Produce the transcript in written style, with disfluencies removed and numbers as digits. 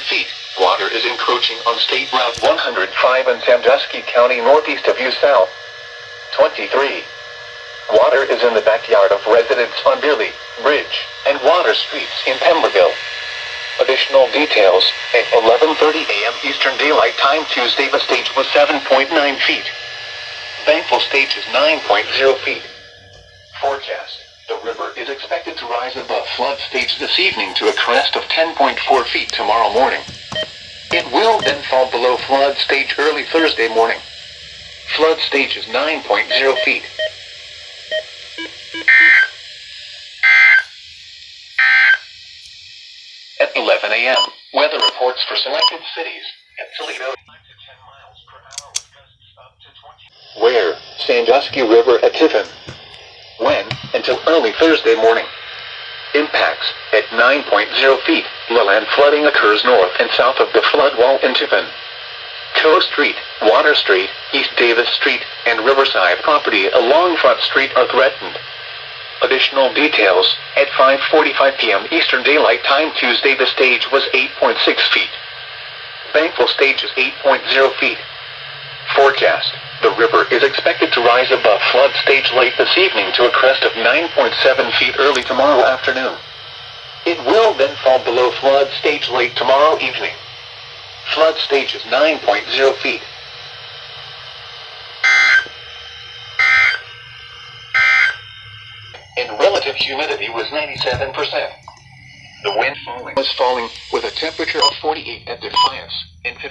feet. Water is encroaching on State Route 105 in Sandusky County northeast of you south. 23. Water is in the backyard of residents on Beerley, Bridge, and Water Streets in Pemberville. Additional details, at 11:30 a.m. Eastern Daylight Time Tuesday the stage was 7.9 feet. Thankful stage is 9.0 feet. Forecast. The river is expected to rise above flood stage this evening to a crest of 10.4 feet tomorrow morning. It will then fall below flood stage early Thursday morning. Flood stage is 9.0 feet. At 11 a.m., weather reports for selected cities. At Toledo, 5 to 10 miles per hour with gusts up to 20. Where? Sandusky River at Tiffin. When? Until early Thursday morning. Impacts. At 9.0 feet, lowland flooding occurs north and south of the flood wall in Tiffin. Co Street, Water Street, East Davis Street, and Riverside property along Front Street are threatened. Additional details, at 5:45 p.m. Eastern Daylight Time Tuesday the stage was 8.6 feet. Thankful stage is 8.0 feet. Forecast. The river is expected to rise above flood stage late this evening to a crest of 9.7 feet early tomorrow afternoon. It will then fall below flood stage late tomorrow evening. Flood stage is 9.0 feet. And relative humidity was 97%. The wind was falling with a temperature of 48 at Defiance and 50.